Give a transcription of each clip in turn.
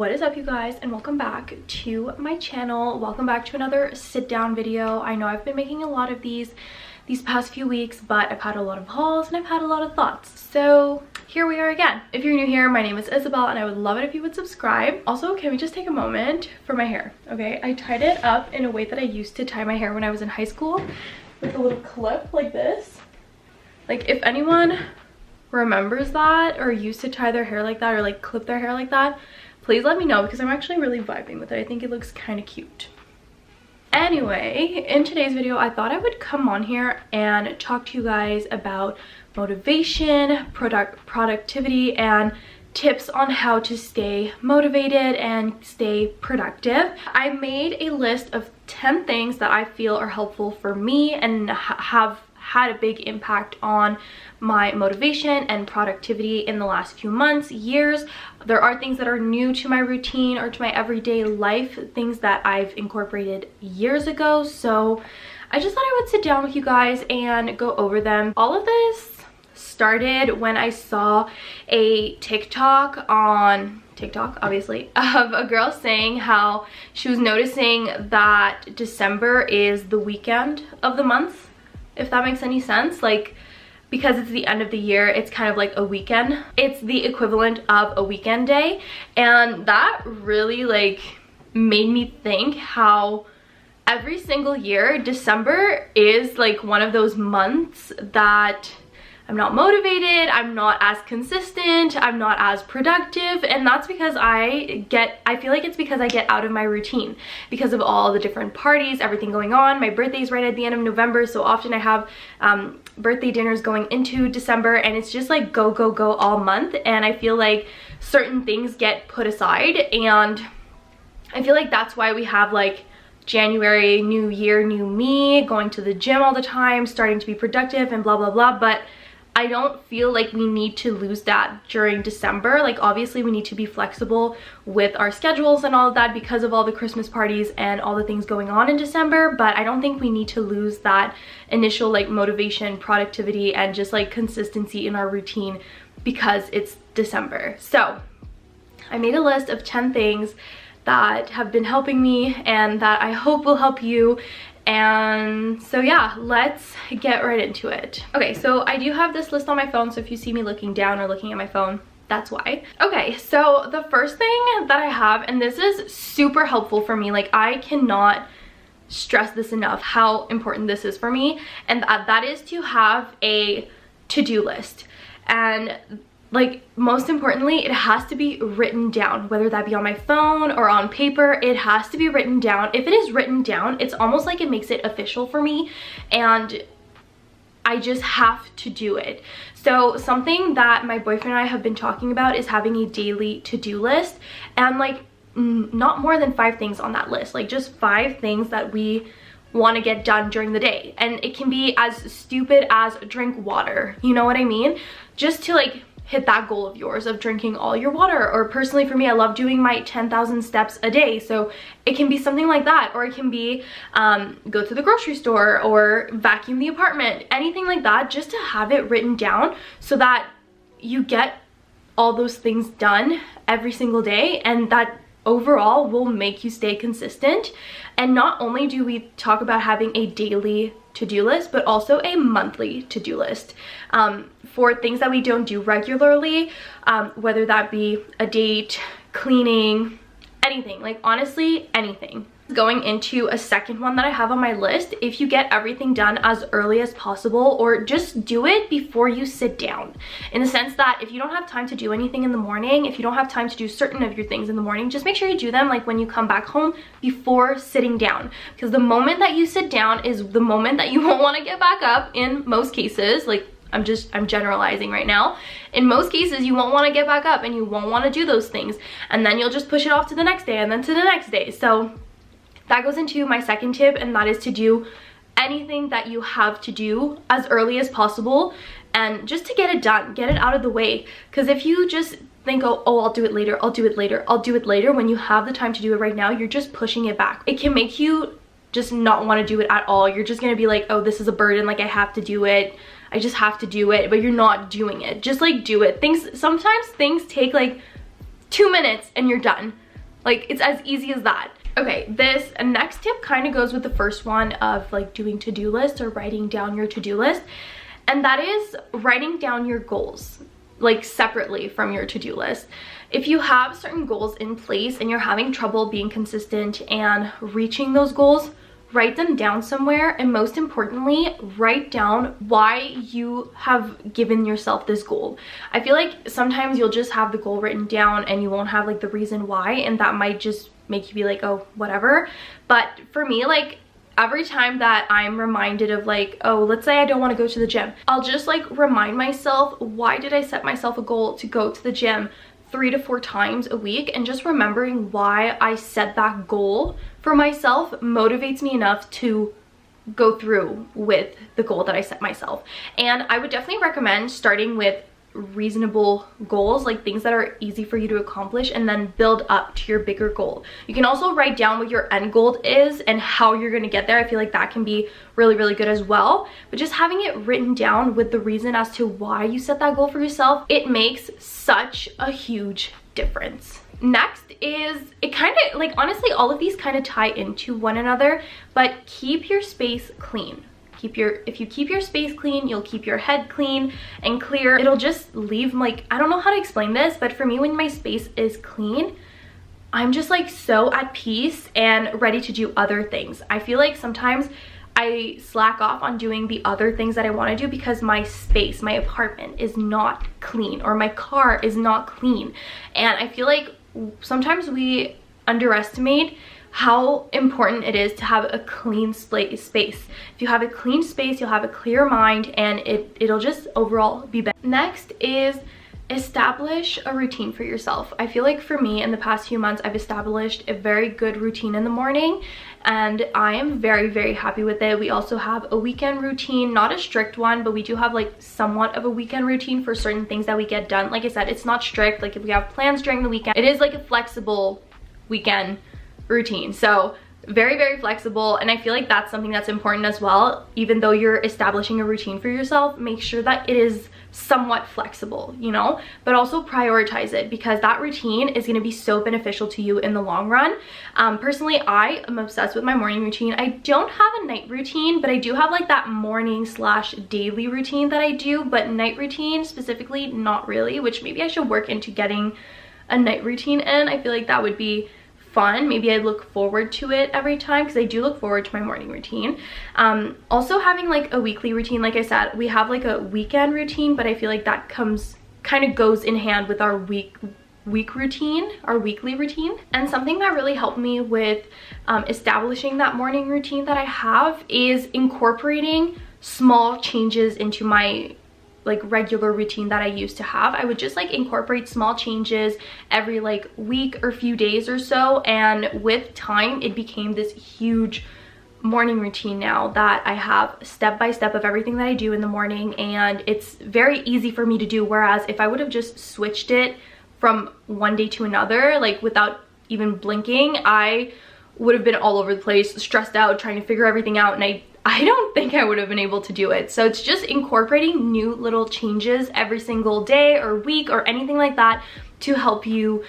What is up, you guys, and welcome back to my channel. Welcome back to another sit down video. I know I've been making a lot of these past few weeks, but I've had a lot of hauls and I've had a lot of thoughts, so here we are again. If you're new here, my name is Isabel and I would love it if you would subscribe. Also, can we just take a moment for my hair? Okay, I tied it up in a way that I used to tie my hair when I was in high school, with a little clip like this. Like, if anyone remembers that or used to tie their hair like that or like clip their hair like that, please let me know, because I'm actually really vibing with it. I think it looks kind of cute. Anyway, in today's video, I thought I would come on here and talk to you guys about motivation, productivity, and tips on how to stay motivated and stay productive. I made a list of 10 things that I feel are helpful for me and have had a big impact on my motivation and productivity in the last few months, years. There are things that are new to my routine or to my everyday life, things that I've incorporated years ago. So I just thought I would sit down with you guys and go over them. All of this started when I saw a TikTok on TikTok, obviously, of a girl saying how she was noticing that December is the weekend of the month, if that makes any sense. Like, because it's the end of the year, it's kind of like a weekend. It's the equivalent of a weekend day, and that really like made me think how every single year December is like one of those months that I'm not motivated, I'm not as consistent, I'm not as productive, and that's because I feel like it's because I get out of my routine because of all the different parties, everything going on. My birthday's right at the end of November, so often I have birthday dinners going into December, and it's just like go, go, go all month, and I feel like certain things get put aside, and I feel like that's why we have like January, new year, new me, going to the gym all the time, starting to be productive and blah, blah, blah, but I don't feel like we need to lose that during December. Like, obviously we need to be flexible with our schedules and all of that because of all the Christmas parties and all the things going on in December, but I don't think we need to lose that initial like motivation, productivity, and just like consistency in our routine because it's December. So I made a list of 10 things that have been helping me and that I hope will help you. And so yeah, let's get right into it. Okay, so I do have this list on my phone, so if you see me looking down or looking at my phone, that's why. Okay, so the first thing that I have, and this is super helpful for me, like I cannot stress this enough how important this is for me, and that is to have a to-do list. And like, most importantly, it has to be written down, whether that be on my phone or on paper. It has to be written down. If it is written down, it's almost like it makes it official for me, and I just have to do it. So something that my boyfriend and I have been talking about is having a daily to-do list, and like not more than 5 things on that list, like just 5 things that we want to get done during the day. And it can be as stupid as drink water, you know what I mean? Just to like hit that goal of yours of drinking all your water. Or personally for me, I love doing my 10,000 steps a day, so it can be something like that. Or it can be go to the grocery store or vacuum the apartment, anything like that, just to have it written down so that you get all those things done every single day, and that overall will make you stay consistent. And not only do we talk about having a daily to-do list, but also a monthly to-do list for things that we don't do regularly, whether that be a date, cleaning, anything, like honestly anything. Going into a second one that I have on my list, if you get everything done as early as possible, or just do it before you sit down, in the sense that if you don't have time to do anything in the morning, if you don't have time to do certain of your things in the morning, just make sure you do them like when you come back home before sitting down, because the moment that you sit down is the moment that you won't want to get back up in most cases. Like, I'm generalizing right now. In most cases, you won't want to get back up and you won't want to do those things, and then you'll just push it off to the next day and then to the next day. So that goes into my second tip, and that is to do anything that you have to do as early as possible, and just to get it done, get it out of the way. Because if you just think, oh, I'll do it later, I'll do it later, I'll do it later, when you have the time to do it right now, you're just pushing it back. It can make you just not want to do it at all. You're just gonna be like, oh, this is a burden, like I have to do it, I just have to do it, but you're not doing it. Just like do it. Sometimes things take like 2 minutes and you're done. Like, it's as easy as that. Okay, this next tip kind of goes with the first one of like doing to-do lists or writing down your to-do list. And that is writing down your goals, like separately from your to-do list. If you have certain goals in place and you're having trouble being consistent and reaching those goals, write them down somewhere, and most importantly, write down why you have given yourself this goal. I feel like sometimes you'll just have the goal written down and you won't have like the reason why, and that might just make you be like, oh, whatever. But for me, like, every time that I'm reminded of like, oh, let's say I don't want to go to the gym, I'll just like remind myself, why did I set myself a goal to go to the gym 3 to 4 times a week? And just remembering why I set that goal for myself motivates me enough to go through with the goal that I set myself. And I would definitely recommend starting with reasonable goals, like things that are easy for you to accomplish, and then build up to your bigger goal. You can also write down what your end goal is and how you're going to get there. I feel like that can be really, really good as well. But just having it written down with the reason as to why you set that goal for yourself, it makes such a huge difference. Next is, it kind of like, honestly, all of these kind of tie into one another, but keep your space clean. If you keep your space clean, you'll keep your head clean and clear. It'll just leave, like, I don't know how to explain this, but for me, when my space is clean, I'm just like so at peace and ready to do other things. I feel like sometimes I slack off on doing the other things that I want to do because my space, my apartment is not clean, or my car is not clean. And I feel like sometimes we underestimate how important it is to have a clean space. If you have a clean space, you'll have a clear mind, and it'll just overall be better. Next is establish a routine for yourself. I feel like for me, in the past few months, I've established a very good routine in the morning, and I am very, very happy with it. We also have a weekend routine, not a strict one, but we do have like somewhat of a weekend routine for certain things that we get done. Like I said, it's not strict. Like if we have plans during the weekend, it is like a flexible weekend routine. So very, very flexible, and I feel like that's something that's important as well. Even though you're establishing a routine for yourself, make sure that it is somewhat flexible, you know, but also prioritize it, because that routine is going to be so beneficial to you in the long run. Personally, I am obsessed with my morning routine. I don't have a night routine, but I do have like that morning / daily routine that I do, but night routine specifically, not really, which maybe I should work into getting a night routine in. I feel like that would be fun. Maybe I look forward to it every time, because I do look forward to my morning routine. Also having like a weekly routine. Like I said, we have like a weekend routine, but I feel like that kind of goes in hand with our weekly routine. And something that really helped me with establishing that morning routine that I have is incorporating small changes into my like regular routine that I used to have. I would just like incorporate small changes every like week or few days or so, and with time it became this huge morning routine now that I have step by step of everything that I do in the morning, and it's very easy for me to do. Whereas if I would have just switched it from one day to another, like without even blinking, I would have been all over the place, stressed out, trying to figure everything out, and I don't think I would have been able to do it. So it's just incorporating new little changes every single day or week or anything like that to help you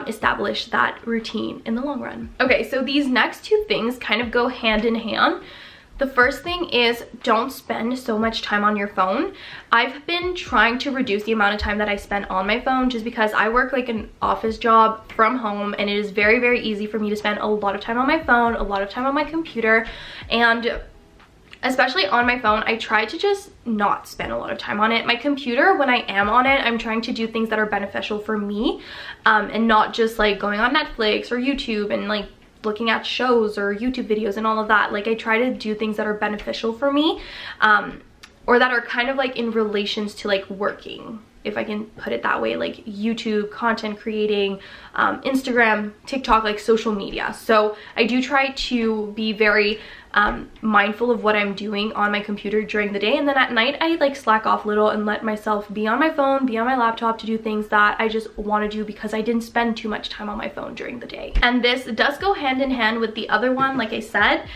establish that routine in the long run. Okay, so these next two things kind of go hand in hand. The first thing is, don't spend so much time on your phone. I've been trying to reduce the amount of time that I spend on my phone, just because I work like an office job from home, and it is very, very easy for me to spend a lot of time on my phone, a lot of time on my computer, and especially on my phone, I try to just not spend a lot of time on it. My computer, when I am on it, I'm trying to do things that are beneficial for me, and not just like going on Netflix or YouTube and like looking at shows or YouTube videos and all of that. Like I try to do things that are beneficial for me, or that are kind of like in relations to like working, if I can put it that way, like YouTube, content creating, Instagram, TikTok, like social media. So I do try to be very mindful of what I'm doing on my computer during the day, and then at night I like slack off a little and let myself be on my phone, be on my laptop to do things that I just want to do because I didn't spend too much time on my phone during the day. And this does go hand in hand with the other one. Like I said,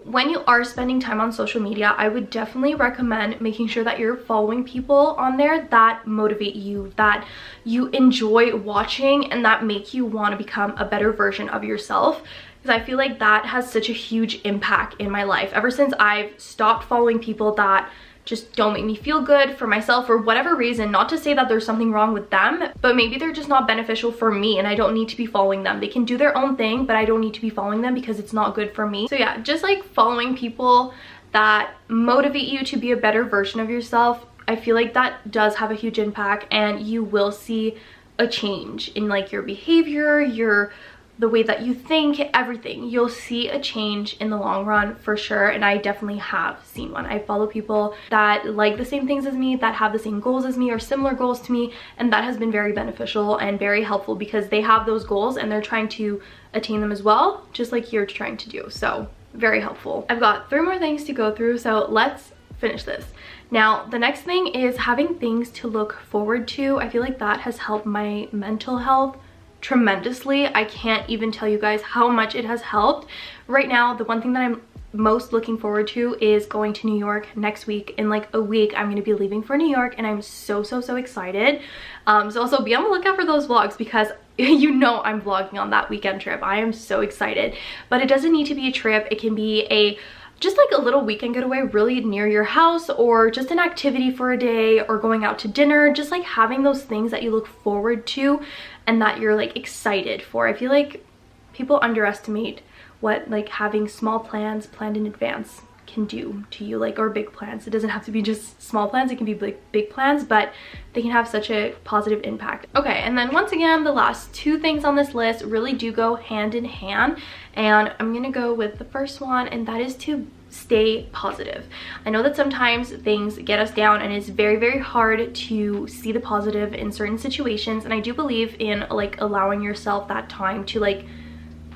when you are spending time on social media, I would definitely recommend making sure that you're following people on there that motivate you, that you enjoy watching, and that make you want to become a better version of yourself. Because I feel like that has such a huge impact in my life. Ever since I've stopped following people that just don't make me feel good for myself for whatever reason, not to say that there's something wrong with them, but maybe they're just not beneficial for me and I don't need to be following them. They can do their own thing, but I don't need to be following them because it's not good for me. So yeah, just like following people that motivate you to be a better version of yourself, I feel like that does have a huge impact, and you will see a change in like your behavior, the way that you think, everything. You'll see a change in the long run for sure, and I definitely have seen one. I follow people that like the same things as me, that have the same goals as me or similar goals to me, and that has been very beneficial and very helpful because they have those goals and they're trying to attain them as well, just like you're trying to do. So very helpful. I've got 3 more things to go through, so let's finish this. Now, the next thing is having things to look forward to. I feel like that has helped my mental health tremendously. I can't even tell you guys how much it has helped. Right now, the one thing that I'm most looking forward to is going to New York next week. In like a week, I'm going to be leaving for New York, and I'm so excited. So also be on the lookout for those vlogs because you know I'm vlogging on that weekend trip. I am so excited. But it doesn't need to be a trip. It can be just like a little weekend getaway really near your house, or just an activity for a day, or going out to dinner. Just like having those things that you look forward to and that you're like excited for. I feel like people underestimate what like having small plans planned in advance can do to you, like, or big plans. It doesn't have to be just small plans, it can be big plans, but they can have such a positive impact. Okay, and then once again, the last 2 things on this list really do go hand in hand, and I'm gonna go with the first one, and that is to stay positive. I know that sometimes things get us down and it's very hard to see the positive in certain situations, and I do believe in like allowing yourself that time to like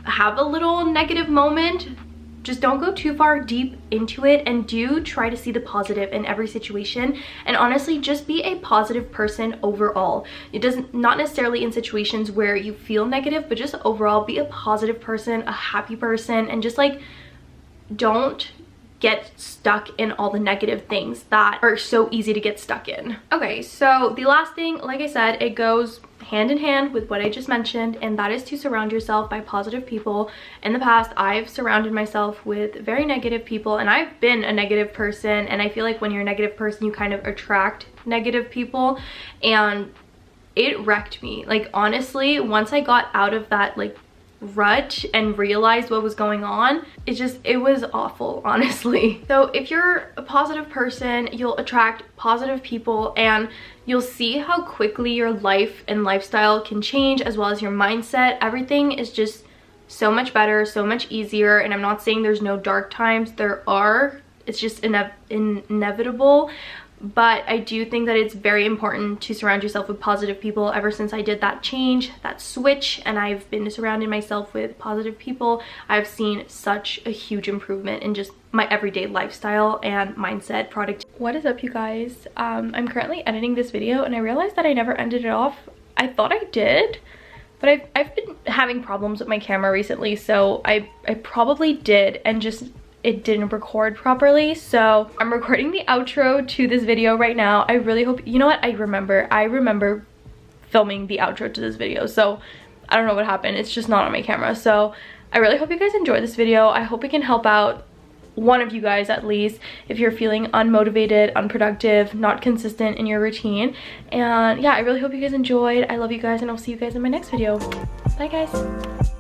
have a little negative moment. Just don't go too far deep into it, and do try to see the positive in every situation. And honestly, just be a positive person overall. It doesn't, not necessarily in situations where you feel negative, but just overall be a positive person, a happy person, and just like don't get stuck in all the negative things that are so easy to get stuck in. Okay, so the last thing, like I said, it goes hand in hand with what I just mentioned, and that is to surround yourself by positive people. In the past, I've surrounded myself with very negative people, and I've been a negative person, and I feel like when you're a negative person, you kind of attract negative people, and it wrecked me. Like honestly, once I got out of that like rut and realized what was going on, it was awful, honestly. So if you're a positive person, you'll attract positive people, and you'll see how quickly your life and lifestyle can change, as well as your mindset. Everything is just so much better, so much easier. And I'm not saying there's no dark times, there are. It's just inevitable. But I do think that it's very important to surround yourself with positive people. Ever since I did that change, that switch, and I've been surrounding myself with positive people, I've seen such a huge improvement in just my everyday lifestyle and mindset, product. What is up, you guys? I'm currently editing this video, and I realized that I never ended it off. I thought I did, but I've been having problems with my camera recently, so I probably did, and just it didn't record properly. So I'm recording the outro to this video right now. I really hope, you know what, I remember filming the outro to this video, so I don't know what happened. It's just not on my camera. So I really hope you guys enjoyed this video. I hope it can help out one of you guys at least if you're feeling unmotivated, unproductive, not consistent in your routine. And yeah, I really hope you guys enjoyed. I love you guys, and I'll see you guys in my next video. Bye guys.